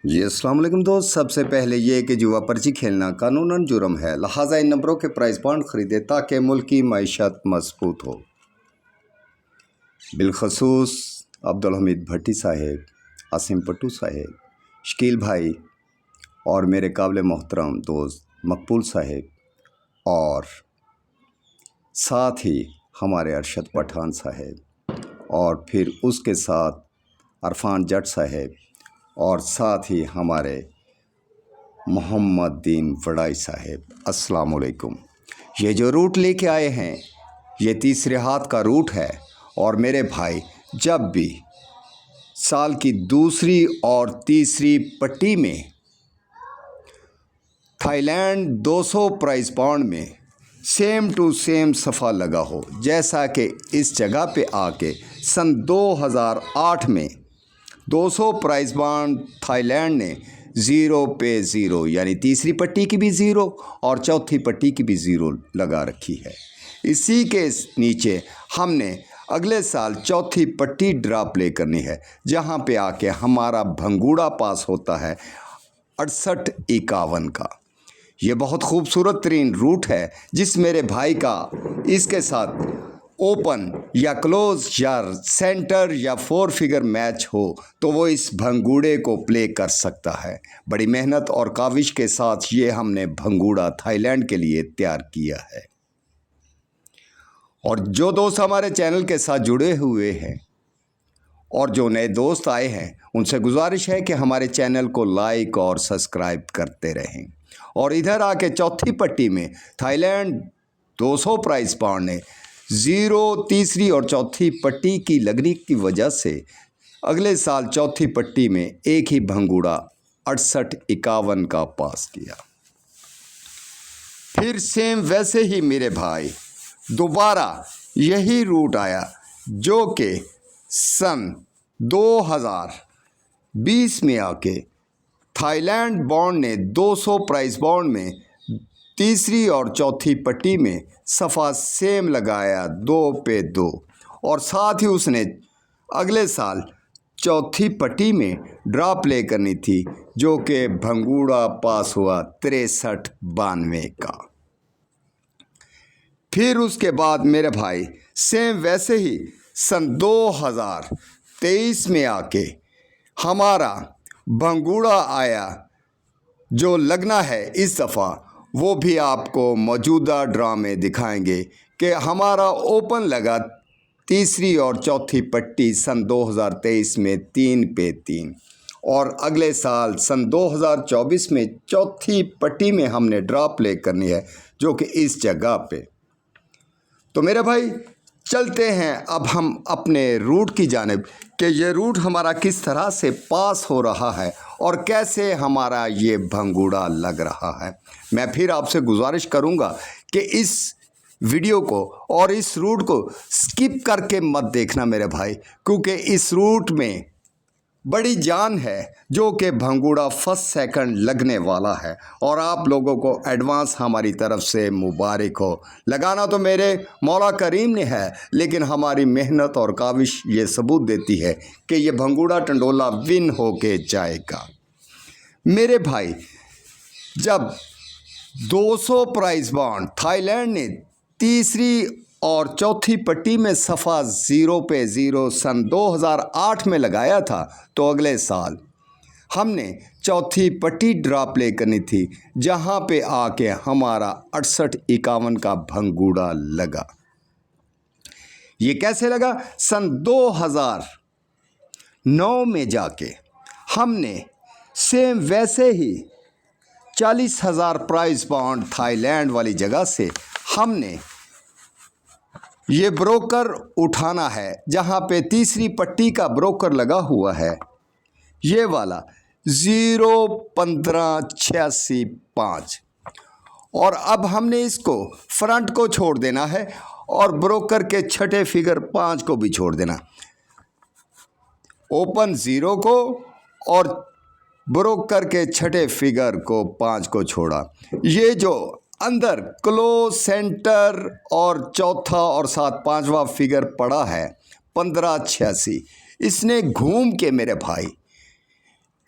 जी अस्सलाम वालेकुम दोस्त। सबसे पहले ये कि जुआ पर्ची खेलना कानूनन जुर्म है, लिहाजा इन नंबरों के प्राइस बॉन्ड खरीदे ताकि मुल्क की मईशत मजबूत हो। बिलखसूस अब्दुल हमीद भट्टी साहेब, आसिम पट्टू साहेब, शकील भाई और मेरे काबिल मोहतरम दोस्त मकबूल साहेब, और साथ ही हमारे अरशद पठान साहेब, और फिर उसके साथ अरफान जट साहेब, और साथ ही हमारे मोहम्मद दीन वड़ाई साहेब। अस्सलाम वालेकुम। ये जो रूट लेके आए हैं ये तीसरे हाथ का रूट है, और मेरे भाई जब भी साल की दूसरी और तीसरी पट्टी में थाईलैंड 200 प्राइस बॉन्ड में सेम टू सेम सफ़ा लगा हो, जैसा कि इस जगह पे आके सन 2008 में 200 प्राइस बॉन्ड थाईलैंड ने ज़ीरो पे ज़ीरो, यानी तीसरी पट्टी की भी ज़ीरो और चौथी पट्टी की भी ज़ीरो लगा रखी है। इसी के नीचे हमने अगले साल चौथी पट्टी ड्रा प्ले करनी है, जहां पे आके हमारा भंगूड़ा पास होता है 68-51 का। ये बहुत खूबसूरत तरीन रूट है, जिस मेरे भाई का इसके साथ ओपन या क्लोज या सेंटर या 4 फिगर मैच हो तो वो इस भंगूड़े को प्ले कर सकता है। बड़ी मेहनत और काविश के साथ ये हमने भंगूड़ा थाईलैंड के लिए तैयार किया है। और जो दोस्त हमारे चैनल के साथ जुड़े हुए हैं और जो नए दोस्त आए हैं, उनसे गुजारिश है कि हमारे चैनल को लाइक और सब्सक्राइब करते रहें। और इधर आके चौथी पट्टी में थाईलैंड 200 प्राइस बॉन्ड ने ज़ीरो तीसरी और चौथी पट्टी की लगने की वजह से अगले साल चौथी पट्टी में एक ही भंगूड़ा 68-51 का पास किया। फिर सेम वैसे ही मेरे भाई दोबारा यही रूट आया, जो कि सन 2020 में आके थाईलैंड बॉन्ड ने 200 प्राइस बॉन्ड में तीसरी और चौथी पट्टी में सफ़ा सेम लगाया 2 पे 2, और साथ ही उसने अगले साल चौथी पट्टी में ड्रा प्ले करनी थी, जो कि भंगूड़ा पास हुआ 63-92 का। फिर उसके बाद मेरे भाई सेम वैसे ही सन 2023 में आके हमारा भंगूड़ा आया, जो लगना है इस दफ़ा वो भी आपको मौजूदा ड्रा में दिखाएंगे कि हमारा ओपन लगा तीसरी और चौथी पट्टी सन 2023 में 3 पे 3, और अगले साल सन 2024 में चौथी पट्टी में हमने ड्रा प्ले करनी है, जो कि इस जगह पे। तो मेरे भाई चलते हैं अब हम अपने रूट की जानिब कि ये रूट हमारा किस तरह से पास हो रहा है और कैसे हमारा ये भंगूड़ा लग रहा है। मैं फिर आपसे गुजारिश करूंगा कि इस वीडियो को और इस रूट को स्किप करके मत देखना मेरे भाई, क्योंकि इस रूट में बड़ी जान है, जो कि भंगूड़ा फर्स्ट सेकंड लगने वाला है। और आप लोगों को एडवांस हमारी तरफ से मुबारक हो। लगाना तो मेरे मौला करीम ने है, लेकिन हमारी मेहनत और काविश ये सबूत देती है कि ये भंगूड़ा टंडोला विन होके जाएगा। मेरे भाई जब 200 प्राइस बॉन्ड थाईलैंड ने तीसरी और चौथी पट्टी में सफ़ा 0 पे 0 सन 2008 में लगाया था, तो अगले साल हमने चौथी पट्टी ड्रा प्ले करनी थी, जहां पे आके हमारा 68-51 का भंगूड़ा लगा। ये कैसे लगा? सन 2009 में जाके हमने सेम वैसे ही 40,000 प्राइस बॉन्ड थाईलैंड वाली जगह से हमने ये ब्रोकर उठाना है, जहां पे तीसरी पट्टी का ब्रोकर लगा हुआ है, ये वाला 0-15-86-5, और अब हमने इसको फ्रंट को छोड़ देना है और ब्रोकर के छठे फिगर 5 को भी छोड़ देना। ओपन 0 को और ब्रोकर के छठे फिगर को 5 को छोड़ा। ये जो अंदर क्लोज सेंटर और चौथा और साथ पांचवा फिगर पड़ा है 1586, इसने घूम के मेरे भाई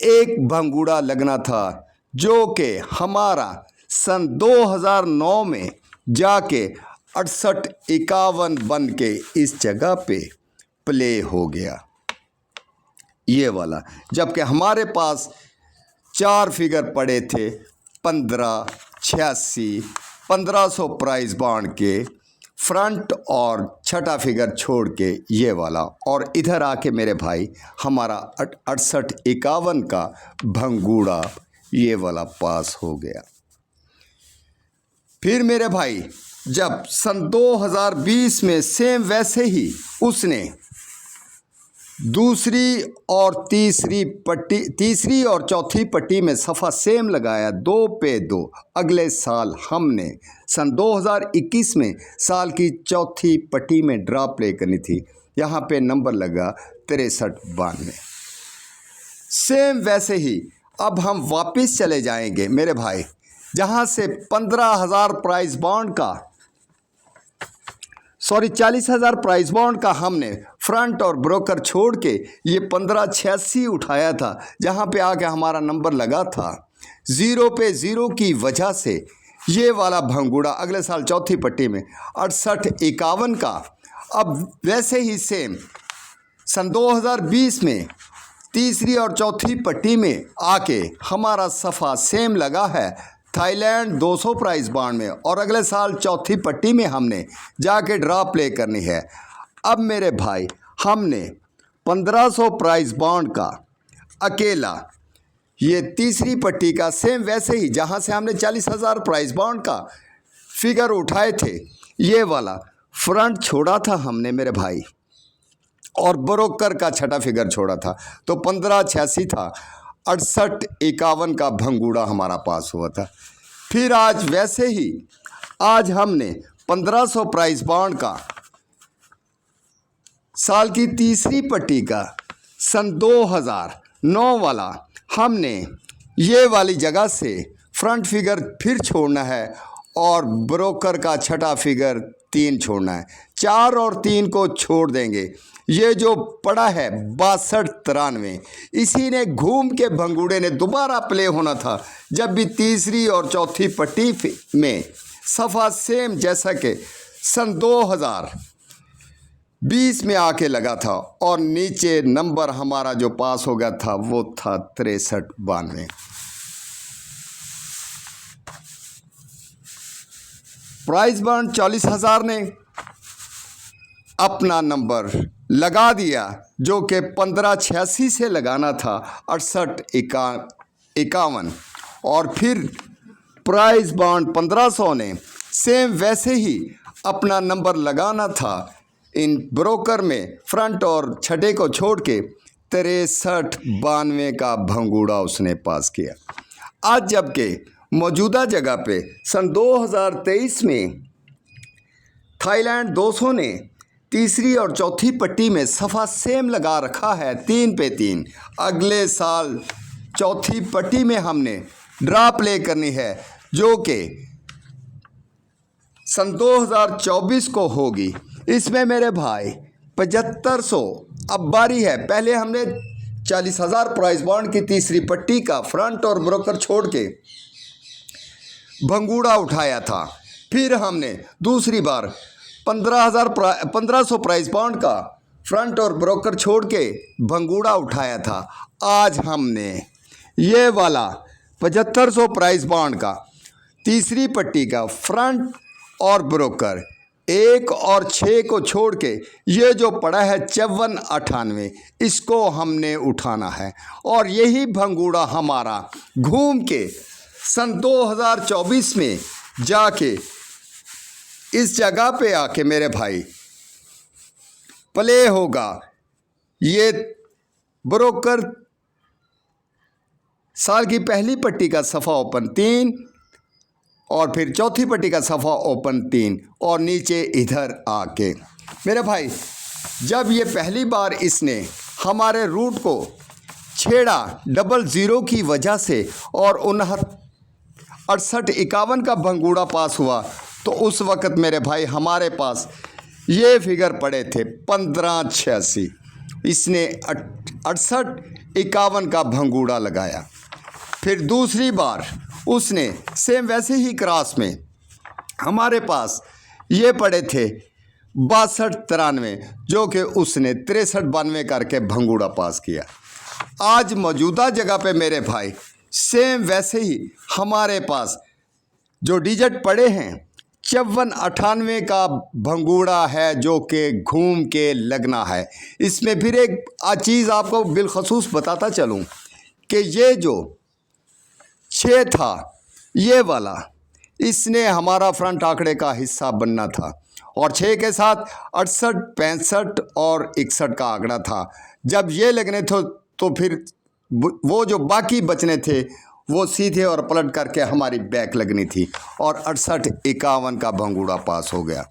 एक भंगूड़ा लगना था जो कि हमारा सन 2009 में जाके 68-51 बन के इस जगह पे प्ले हो गया, ये वाला। जबकि हमारे पास 4 फिगर पड़े थे, 15, 86, 1500 प्राइस बांड के फ्रंट और छठा फिगर छोड़ के ये वाला। और इधर आके मेरे भाई हमारा 68-51 का भंगूड़ा ये वाला पास हो गया। फिर मेरे भाई जब सन 2020 में सेम वैसे ही उसने दूसरी और चौथी पट्टी में सफ़ा सेम लगाया, 2 पे 2। अगले साल हमने सन 2021 में साल की चौथी पट्टी में ड्रा प्ले करनी थी, यहाँ पे नंबर लगा 63-92। सेम वैसे ही अब हम वापस चले जाएंगे मेरे भाई, जहाँ से 15,000 प्राइस बॉन्ड का 40,000 प्राइस बॉन्ड का हमने फ्रंट और ब्रोकर छोड़ के ये 1586 उठाया था, जहाँ पे आके हमारा नंबर लगा था 0 पे 0 की वजह से ये वाला भंगूड़ा अगले साल चौथी पट्टी में 68-51 का। अब वैसे ही सेम सन 2020 में तीसरी और चौथी पट्टी में आके हमारा सफ़ा सेम लगा है थाईलैंड 200 प्राइस बांड में, और अगले साल चौथी पट्टी में हमने जाके ड्रा प्ले करनी है। अब मेरे भाई हमने 1500 प्राइस बांड का अकेला ये तीसरी पट्टी का सेम वैसे ही जहां से हमने 40,000 प्राइस बांड का फिगर उठाए थे, ये वाला फ्रंट छोड़ा था हमने मेरे भाई, और ब्रोकर का छठा फिगर छोड़ा था, तो 1586 था, 68-51 का भंगूड़ा हमारा पास हुआ था। फिर आज वैसे ही आज हमने 1500 प्राइस बॉन्ड का साल की तीसरी पट्टी का सन 2009 वाला हमने ये वाली जगह से फ्रंट फिगर फिर छोड़ना है और ब्रोकर का छठा फिगर 3 छोड़ना है। 4 और 3 को छोड़ देंगे, ये जो पड़ा है 62-93, इसी ने घूम के भंगूड़े ने दोबारा प्ले होना था, जब भी तीसरी और चौथी पट्टी में सफ़ा सेम जैसा कि सन 2020 में आके लगा था, और नीचे नंबर हमारा जो पास हो गया था वो था 63-92। प्राइस बॉन्ड 40,000 ने अपना नंबर लगा दिया, जो कि 1586 से लगाना था 68-51, और फिर प्राइस बॉन्ड 1500 ने सेम वैसे ही अपना नंबर लगाना था इन ब्रोकर में फ्रंट और छठे को छोड़ के 63-92 का भंगूड़ा उसने पास किया। आज जबकि मौजूदा जगह पे सन 2023 में थाईलैंड 200 ने तीसरी और चौथी पट्टी में सफ़ा सेम लगा रखा है 3 पे 3। अगले साल चौथी पट्टी में हमने ड्रा प्ले करनी है, जो कि सन 2024 को होगी। इसमें मेरे भाई 7500 अब बारी है। पहले हमने 40,000 प्राइस बॉन्ड की तीसरी पट्टी का फ्रंट और ब्रोकर छोड़ के भंगूड़ा उठाया था, फिर हमने दूसरी बार 1500 प्राइस बॉन्ड का फ्रंट और ब्रोकर छोड़ के भंगूड़ा उठाया था। आज हमने ये वाला 7500 प्राइस बॉन्ड का तीसरी पट्टी का फ्रंट और ब्रोकर 1 और 6 को छोड़ के ये जो पड़ा है 54-98, इसको हमने उठाना है, और यही भंगूड़ा हमारा घूम के सन 2024 में जाके इस जगह पे आके मेरे भाई प्ले होगा। ये ब्रोकर साल की पहली पट्टी का सफ़ा ओपन 3 और फिर चौथी पट्टी का सफ़ा ओपन 3, और नीचे इधर आके मेरे भाई जब ये पहली बार इसने हमारे रूट को छेड़ा 00 की वजह से और 68-51 का भंगूड़ा पास हुआ, तो उस वक़्त मेरे भाई हमारे पास ये फिगर पड़े थे 1586। इसने 68-51 का भंगूड़ा लगाया। फिर दूसरी बार उसने सेम वैसे ही क्रॉस में हमारे पास ये पड़े थे 62-93, जो कि उसने 63-92 करके भंगूड़ा पास किया। आज मौजूदा जगह पे मेरे भाई सेम वैसे ही हमारे पास जो डिजिट पड़े हैं 54-98 का भंगूड़ा है, जो कि घूम के लगना है। इसमें फिर एक चीज़ आपको बिलखसूस बताता चलूँ कि ये जो 6 था ये वाला, इसने हमारा फ्रंट आंकड़े का हिस्सा बनना था और 6 के साथ 68, 65 और 61 का आंकड़ा था। जब ये लगने थे तो फिर वो जो बाकी बचने थे वो सीधे और पलट करके हमारी बैक लगनी थी और 68-51 का भंगूड़ा पास हो गया।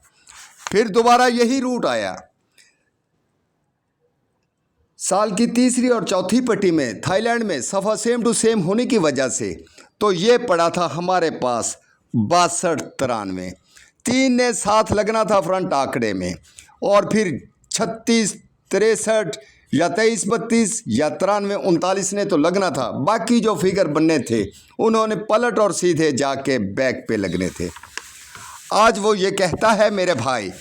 फिर दोबारा यही रूट आया साल की तीसरी और चौथी पट्टी में थाईलैंड में सफ़ा सेम टू सेम होने की वजह से, तो ये पड़ा था हमारे पास 62-93। 3 ने साथ लगना था फ्रंट आंकड़े में और फिर 36-63 या 23-32 या 93-39 ने तो लगना था। बाकी जो फिगर बनने थे उन्होंने पलट और सीधे जाके बैक पे लगने थे। आज वो ये कहता है मेरे भाई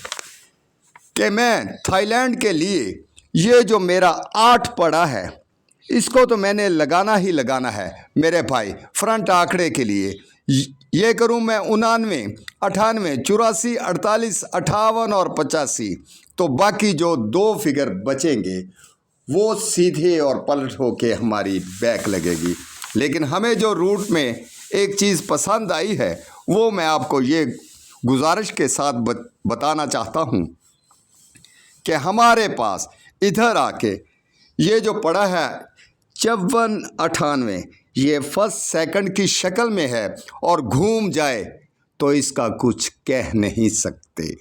कि मैं थाईलैंड के लिए ये जो मेरा 8 पड़ा है इसको तो मैंने लगाना ही लगाना है मेरे भाई फ्रंट आंकड़े के लिए। ये करूं मैं 99, 98, 84, 48, 58 और 85, तो बाकी जो 2 फिगर बचेंगे वो सीधे और पलट होके हमारी बैक लगेगी। लेकिन हमें जो रूट में एक चीज़ पसंद आई है वो मैं आपको ये गुजारिश के साथ बताना चाहता हूँ कि हमारे पास इधर आके ये जो पड़ा है 54-98, ये फर्स्ट सेकंड की शक्ल में है और घूम जाए तो इसका कुछ कह नहीं सकते।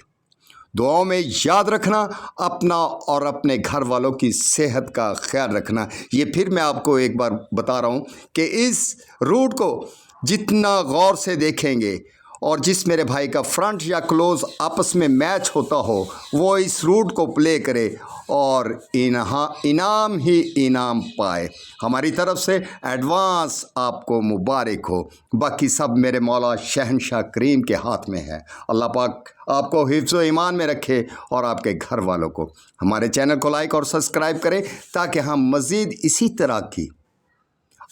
दुआओं में याद रखना अपना और अपने घर वालों की सेहत का ख्याल रखना। ये फिर मैं आपको एक बार बता रहा हूँ कि इस रूट को जितना गौर से देखेंगे और जिस मेरे भाई का फ्रंट या क्लोज आपस में मैच होता हो वो इस रूट को प्ले करे और इनाम ही इनाम पाए। हमारी तरफ से एडवांस आपको मुबारक हो। बाकी सब मेरे मौला शहनशाह करीम के हाथ में है। अल्लाह पाक आपको हिफ्ज़ व ईमान में रखे और आपके घर वालों को। हमारे चैनल को लाइक और सब्सक्राइब करें ताकि हम मज़ीद इसी तरह की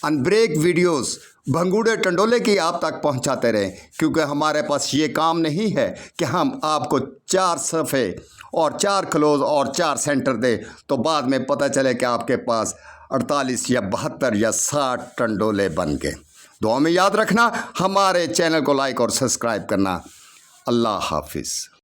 अनब्रेक वीडियोस भंगूड़े टंडोले की आप तक पहुंचाते रहें, क्योंकि हमारे पास ये काम नहीं है कि हम आपको 4 सफ़े और 4 क्लोज और 4 सेंटर दें तो बाद में पता चले कि आपके पास 48 या 72 या 60 टंडोले बन गए। दुआ में याद रखना, हमारे चैनल को लाइक और सब्सक्राइब करना। अल्लाह हाफिज़।